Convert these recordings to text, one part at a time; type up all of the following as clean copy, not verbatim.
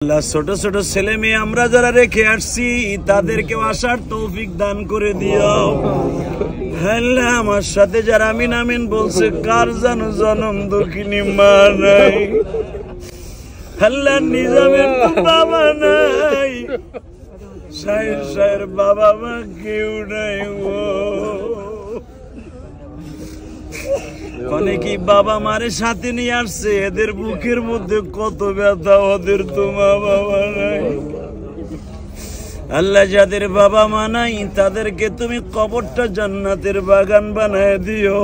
আল্লাহ ছোট ছোট ছেলে মেয়ে আমরা যারা রেখে আসছি তাদেরকে আসার তৌফিক দান করে দিও। আল্লাহ আমার সাথে যারা আমিন আমিন বলছে কার জানো জনম দুঃখিনী মা নাই, আল্লাহ নিজামের তো বাবা নাই, শাহের শাহের বাবা মা কেউ নাই। অনেকেই বাবা মারে সাথে নিয়ে আসছে, এদের বুকের মধ্যে কত ব্যথা, ওদের তো মা বাবা নাই। আল্লাহ যাদের বাবা মা নাই তাদেরকে তুমি কবরটা জান্নাতের বাগান বানায় দিও।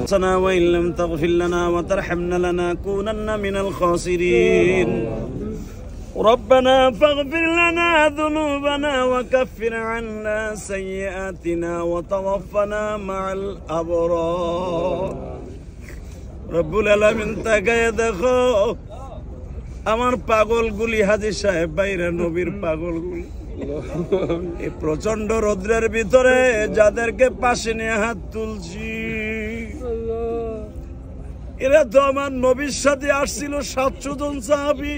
সানা ওয়া ইল্লাম তাগফির লানা ওয়া তারহামনা লানাকুনান্না মিনাল খাসিরিন। ربنا فاغفر لنا ذنوبنا وكفر عنا سيئاتنا وتوفنا مع الأبرار। রব্বুল আলামিন তাকায় দেখো আমার পাগলগুলি, হাজী সাহেব বাইরে নবীর পাগলগুলি এই প্রচন্ড রৌদ্রের ভিতরে যাদেরকে পাশে নিয়ে হাত তুলছি, এরা তো আমার নবীর সাথে আসছিল 700 জন সাহাবী,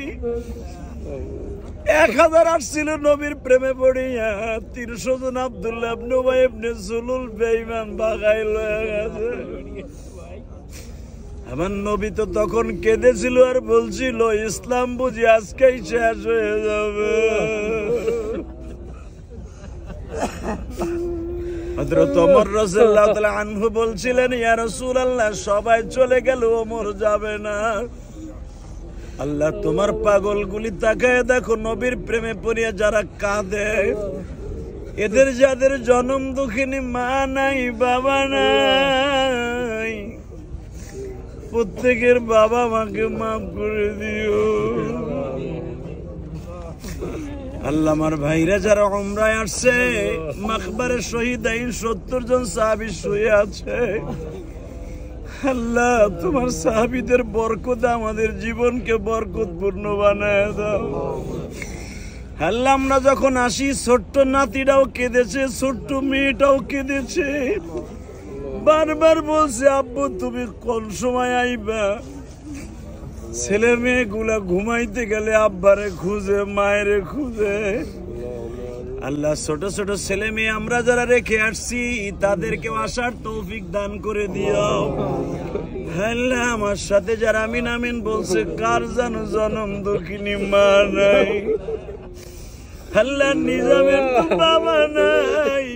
1000 আসছিল নবীর প্রেমে পড়িয়া, 300 জন আব্দুল্লাহ ইবনে উবাই ইবনে সুলুল বেঈমান বাগাইল হয়ে গেছে। আমার নবী তো তখন কেঁদেছিল আর বলছিল ইসলাম বুঝি আজকেই শেষ হয়ে যাবে। হযরত ওমর রাদিয়াল্লাহু তাআলা আনহু বলছিলেন ইয়া রাসূলুল্লাহ সবাই চলে গেল, ওমর যাবে না। আল্লাহ তোমার পাগলগুলি তাকায় দেখো নবীর প্রেমে পড়িয়া যারা কাঁদে, এদের যাদের জনম দুঃখিনী মা নাই বাবা নাই, প্রত্যেকের বাবা মাকে মাফ করে দিও। আল্লাহ আমার ভাইরা যারা উমরায় আসছে, মাকবারে শহীদাইন 70 জন সাহাবী শুয়ে আছে, আল্লাহ তোমার সাহাবীদের বরকত আমাদের জীবনকে বরকতপূর্ণ বানায় দাও। আল্লাহ আমরা যখন আসি ছোট্ট নাতিটাও কেঁদেছে, ছোট্ট মেয়েটাও কেঁদেছে, বারবার বলছে আব্বু তুমি কোন সময় আইবা। ছেলে মেয়ে গুলা ঘুমাইতে গেলে আব্বারে খুঁজে, মায়েরে খুঁজে। আল্লাহ ছোট ছোট ছেলে মেয়ে আমরা যারা রেখে আসছি তাদেরকে আসার তৌফিক দান করে দিও। আল্লাহ আমার সাথে যারা আমিন আমিন বলছে কার জানো জনম দুঃখিনী মা নাই, আল্লাহ নিজামের তো বাবা নাই,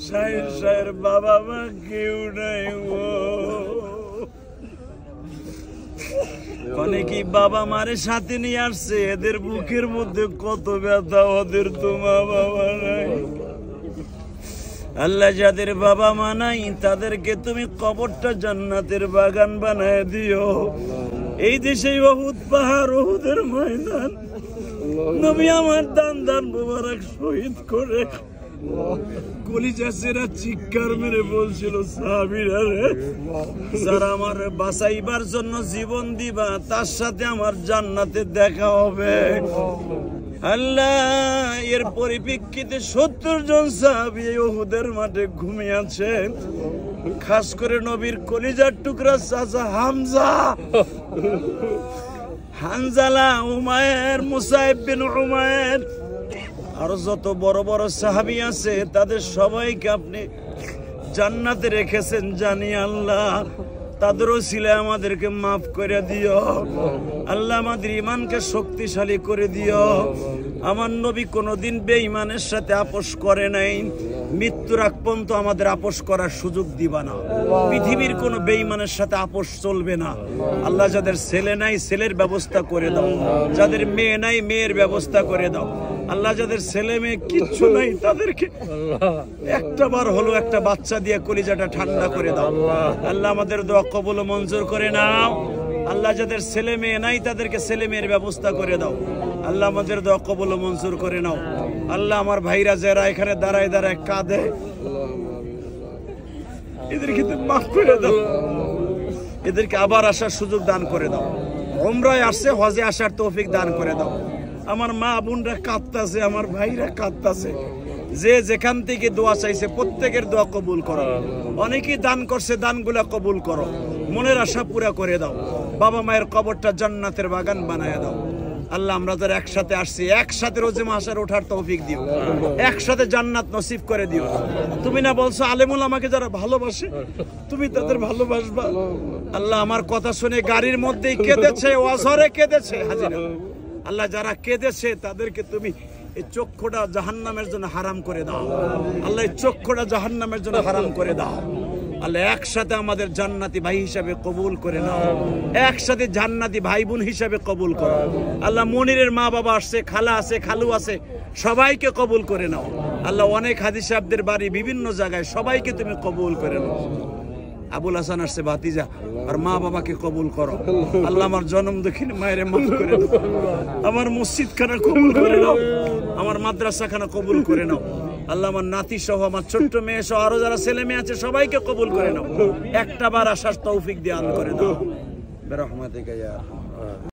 শাহের শাহের বাবা মা কেউ নাই। অনেকেই বাবা মারে সাথে নিয়ে আসছে, এদের বুকের মধ্যে কত ব্যথা, ওদের তো মা বাবা নাই। আল্লাহ যাদের বাবা মা নাই তাদেরকে তুমি কবরটা জান্নাতের বাগান বানায় দিও। এই দেশে উহুদ পাহাড়, উহুদের ময়দান, নবী আমার দান দান মুবারক শহীদ করে কলিজা ছেড়া চিৎকার মেরে বলছিল সাহাবীরা রে, যারা আমার বাঁচাইবার জন্য জীবন দিবা তার সাথে আমার জান্নাতে দেখা হবে। আল্লাহ এর পরিপ্রেক্ষিতে 70 জন সাহাবী উহুদের মাঠে ঘুমিয়ে আছে, খাস করে নবীর কলিজার টুকরা চাচা হামজা, হানজালা, উমায়ের, মুসাইব বিন উমায়ের, আর যত বড় বড় সাহাবী আছে তাদের সবাইকে আপনি জান্নাতে রেখেছেন জানি। আল্লাহ তাদেরও ছিলে আমাদেরকে মাফ করে দিও। আল্লাহ আমাদের ইমানকে শক্তিশালী করে দিও। আমার নবী কোনোদিন বেঈমানের সাথে আপোষ করে নাই, মৃত্যুর আগ পর্যন্ত আমাদের আপোষ করার সুযোগ দিবা না। পৃথিবীর কোনো বেঈমানের সাথে আপোষ চলবে না। আল্লাহ যাদের ছেলে নাই ছেলের ব্যবস্থা করে দাও, যাদের মেয়ে নাই মেয়ের ব্যবস্থা করে দাও। আল্লাহ যাদের ছেলে মেয়ে কিচ্ছু নাই তাদেরকে একটা বার হলো একটা বাচ্চা দিয়ে কলিজাটা ঠান্ডা করে দাও। আল্লাহ আমাদের দোয়া কবুল ও মঞ্জুর করে নাও। আল্লাহ যাদের ছেলে মেয়ে নাই তাদেরকে ছেলে মেয়ের ব্যবস্থা করে দাও। আল্লাহ আমাদের দোয়া কবুল ও মঞ্জুর করে নাও। আল্লাহ আমার ভাইরা যারা এখানে দাঁড়ায় দাঁড়ায় কাঁদে, এদেরকে মাফ করে দাও, এদেরকে আবার আসার সুযোগ দান করে দাও। উমরায় আসছে, হজে আসার তৌফিক দান করে দাও। আমার মা বোনরা কাঁদতাছে, আমার ভাইরা কাঁদতাছে, যে যেখান থেকে দোয়া চাইছে প্রত্যেকের দোয়া কবুল করো। অনেকেই দান করছে, দানগুলা কবুল করো, মনের আশা পুরা করে দাও। বাবা মায়ের কবরটা জান্নাতের বাগান বানায় দাও। আল্লাহ আমরা তো একসাথে আসছি, একসাথে রোজে মাহশারে ওঠার তৌফিক দিও, একসাথে জান্নাত নসিব করে দিও। তুমি না বলছো আলেমুল আমাকে যারা ভালোবাসে তুমি তাদের ভালোবাসবা। আল্লাহ আমার কথা শুনে গাড়ির মধ্যেই কেঁদেছে, ওয়াজরে কেঁদেছে হাজিরা। আল্লাহ যারা কেঁদেছে তাদেরকে তুমি এই চক্ষুটা জাহান্নামের জন্য হারাম করে দাও। আল্লাহ এই চক্ষুটা জাহান্নামের জন্য হারাম করে দাও। আল্লাহ একসাথে আমাদের জান্নাতি ভাই হিসাবে কবুল করে নাও, একসাথে জান্নাতি ভাই বোন হিসাবে কবুল করো। আল্লাহ মনিরের মা বাবা আসছে, খালা আছে, খালু আছে, সবাইকে কবুল করে নাও। আল্লাহ অনেক হাজি সাহেবদের বাড়ি বিভিন্ন জায়গায়, সবাইকে তুমি কবুল করে নাও। আবুল হাসান আসছে ভাতিজা, আর মা বাবাকে কবুল করো। আল্লাহ আমার জন্ম দক্ষিণ মায়ের মাফ করে দাও, আমার মসজিদ খানা কবুল করে নাও, আমার মাদ্রাসা খানা কবুল করে নাও। আল্লাহ আমার নাতি সহ, আমার ছোট্ট মেয়ে সহ আরো যারা ছেলে মেয়ে আছে সবাইকে কবুল করে নাও। একটা বার আসার তৌফিক দিয়ে আন করে দাও। বেরহমাতিকা ইয়া